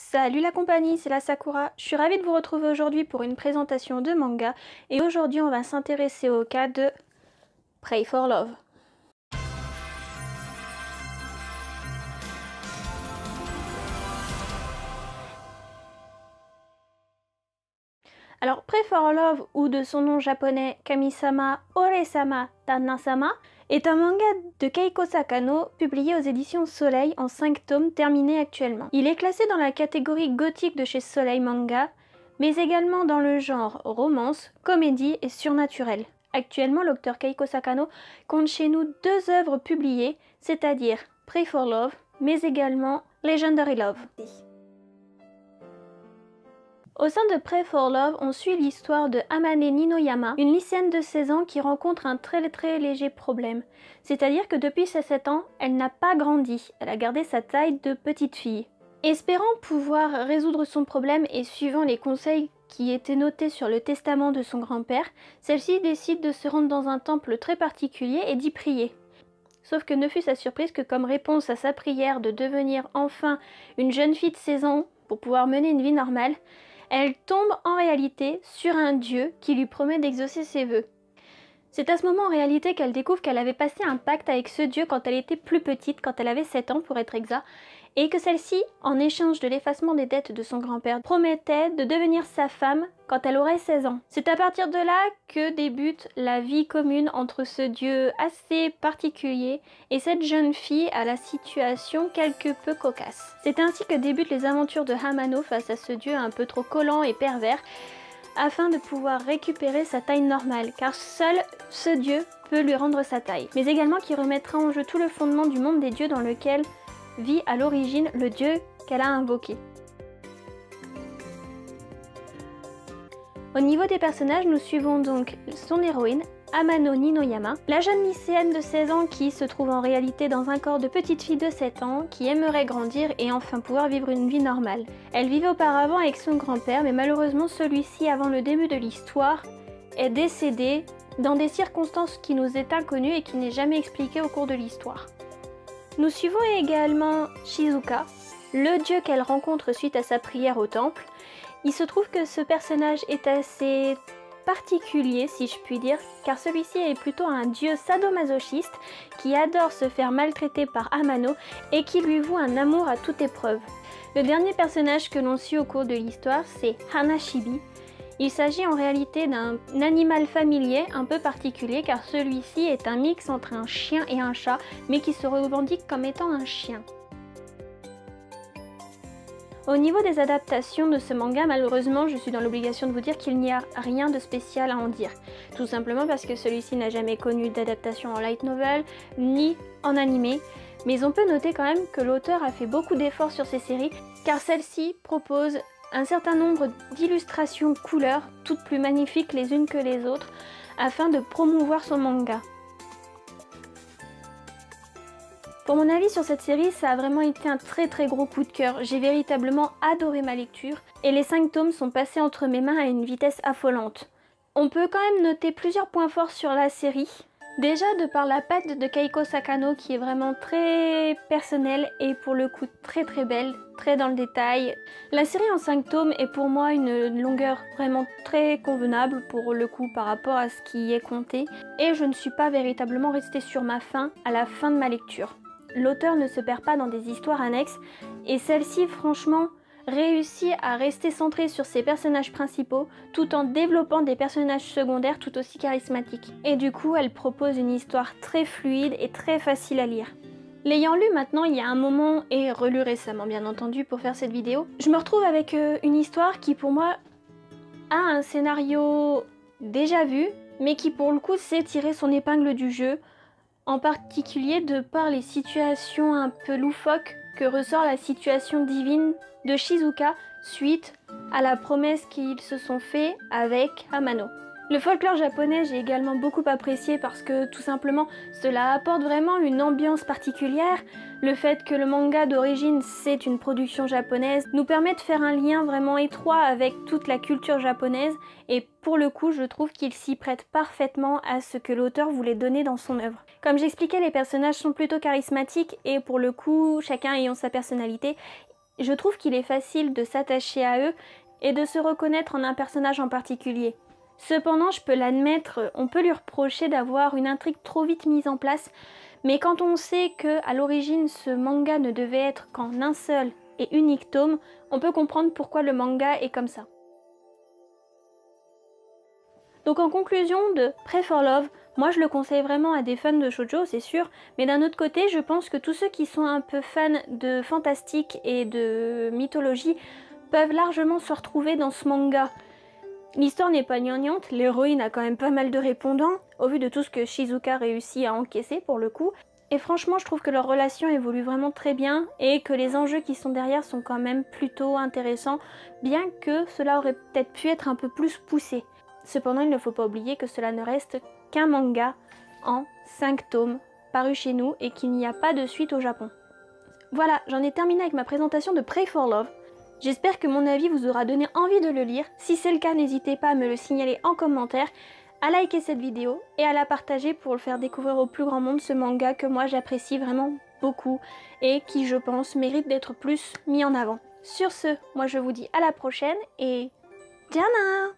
Salut la compagnie, c'est la Sakura. Je suis ravie de vous retrouver aujourd'hui pour une présentation de manga et aujourd'hui on va s'intéresser au cas de Pray for Love. Alors Pray for Love, ou de son nom japonais Kami-sama Ore-sama Tanna-sama, est un manga de Keiko Sakano publié aux éditions Soleil en 5 tomes terminés actuellement. Il est classé dans la catégorie gothique de chez Soleil Manga, mais également dans le genre romance, comédie et surnaturel. Actuellement, l'auteur Keiko Sakano compte chez nous 2 œuvres publiées, c'est-à-dire Pray for Love, mais également Legendary Love. Au sein de Pray for Love, on suit l'histoire de Amane Ninoyama, une lycéenne de 16 ans qui rencontre un très léger problème. C'est-à-dire que depuis ses 7 ans, elle n'a pas grandi, elle a gardé sa taille de petite fille. Espérant pouvoir résoudre son problème et suivant les conseils qui étaient notés sur le testament de son grand-père, celle-ci décide de se rendre dans un temple très particulier et d'y prier. Sauf que ne fut sa surprise que comme réponse à sa prière de devenir enfin une jeune fille de 16 ans pour pouvoir mener une vie normale, elle tombe en réalité sur un dieu qui lui promet d'exaucer ses vœux. C'est à ce moment en réalité qu'elle découvre qu'elle avait passé un pacte avec ce dieu quand elle était plus petite, quand elle avait 7 ans pour être exact, et que celle-ci, en échange de l'effacement des dettes de son grand-père, promettait de devenir sa femme quand elle aurait 16 ans. C'est à partir de là que débute la vie commune entre ce dieu assez particulier et cette jeune fille à la situation quelque peu cocasse. C'est ainsi que débutent les aventures de Hamano face à ce dieu un peu trop collant et pervers, afin de pouvoir récupérer sa taille normale, car seul ce dieu peut lui rendre sa taille, mais également qui remettra en jeu tout le fondement du monde des dieux dans lequel vit à l'origine le dieu qu'elle a invoqué. Au niveau des personnages, nous suivons donc son héroïne, Amano Ninoyama, la jeune lycéenne de 16 ans qui se trouve en réalité dans un corps de petite fille de 7 ans qui aimerait grandir et enfin pouvoir vivre une vie normale. Elle vivait auparavant avec son grand-père, mais malheureusement celui-ci, avant le début de l'histoire, est décédé dans des circonstances qui nous est inconnues et qui n'est jamais expliquées au cours de l'histoire. Nous suivons également Shizuka, le dieu qu'elle rencontre suite à sa prière au temple. Il se trouve que ce personnage est assez particulier, si je puis dire, car celui-ci est plutôt un dieu sadomasochiste qui adore se faire maltraiter par Amano et qui lui voue un amour à toute épreuve. Le dernier personnage que l'on suit au cours de l'histoire, c'est Hanashibi. Il s'agit en réalité d'un animal familier un peu particulier car celui-ci est un mix entre un chien et un chat, mais qui se revendique comme étant un chien. Au niveau des adaptations de ce manga, malheureusement, je suis dans l'obligation de vous dire qu'il n'y a rien de spécial à en dire. Tout simplement parce que celui-ci n'a jamais connu d'adaptation en light novel, ni en animé. Mais on peut noter quand même que l'auteur a fait beaucoup d'efforts sur ces séries, car celle-ci propose un certain nombre d'illustrations couleurs, toutes plus magnifiques les unes que les autres, afin de promouvoir son manga. Pour mon avis sur cette série, ça a vraiment été un très gros coup de cœur. J'ai véritablement adoré ma lecture et les 5 tomes sont passés entre mes mains à une vitesse affolante. On peut quand même noter plusieurs points forts sur la série. Déjà de par la patte de Keiko Sakano qui est vraiment très personnelle et pour le coup très belle, très dans le détail. La série en 5 tomes est pour moi une longueur vraiment très convenable pour le coup par rapport à ce qui est compté. Et je ne suis pas véritablement restée sur ma faim à la fin de ma lecture. L'auteur ne se perd pas dans des histoires annexes et celle-ci franchement réussit à rester centrée sur ses personnages principaux tout en développant des personnages secondaires tout aussi charismatiques. Et du coup elle propose une histoire très fluide et très facile à lire. L'ayant lu maintenant il y a un moment et relu récemment bien entendu pour faire cette vidéo, je me retrouve avec une histoire qui pour moi a un scénario déjà vu mais qui pour le coup sait tirer son épingle du jeu. En particulier de par les situations un peu loufoques que ressort la situation divine de Shizuka suite à la promesse qu'ils se sont fait avec Hamano. Le folklore japonais j'ai également beaucoup apprécié parce que tout simplement cela apporte vraiment une ambiance particulière. Le fait que le manga d'origine c'est une production japonaise nous permet de faire un lien vraiment étroit avec toute la culture japonaise et pour le coup je trouve qu'il s'y prête parfaitement à ce que l'auteur voulait donner dans son œuvre. Comme j'expliquais, les personnages sont plutôt charismatiques et pour le coup chacun ayant sa personnalité Je trouve qu'il est facile de s'attacher à eux et de se reconnaître en un personnage en particulier. Cependant, je peux l'admettre, on peut lui reprocher d'avoir une intrigue trop vite mise en place, mais quand on sait que à l'origine ce manga ne devait être qu'en un seul et unique tome, on peut comprendre pourquoi le manga est comme ça. Donc en conclusion de Pray for Love, moi je le conseille vraiment à des fans de shoujo, c'est sûr, mais d'un autre côté, je pense que tous ceux qui sont un peu fans de fantastique et de mythologie peuvent largement se retrouver dans ce manga. L'histoire n'est pas gnangnante, l'héroïne a quand même pas mal de répondants, au vu de tout ce que Shizuka réussit à encaisser pour le coup. Et franchement, je trouve que leur relation évolue vraiment très bien et que les enjeux qui sont derrière sont quand même plutôt intéressants, bien que cela aurait peut-être pu être un peu plus poussé. Cependant, il ne faut pas oublier que cela ne reste qu'un manga en 5 tomes paru chez nous et qu'il n'y a pas de suite au Japon. Voilà, j'en ai terminé avec ma présentation de Pray for Love. J'espère que mon avis vous aura donné envie de le lire. Si c'est le cas, n'hésitez pas à me le signaler en commentaire, à liker cette vidéo et à la partager pour le faire découvrir au plus grand monde ce manga que moi j'apprécie vraiment beaucoup et qui, je pense, mérite d'être plus mis en avant. Sur ce, moi je vous dis à la prochaine et Diana!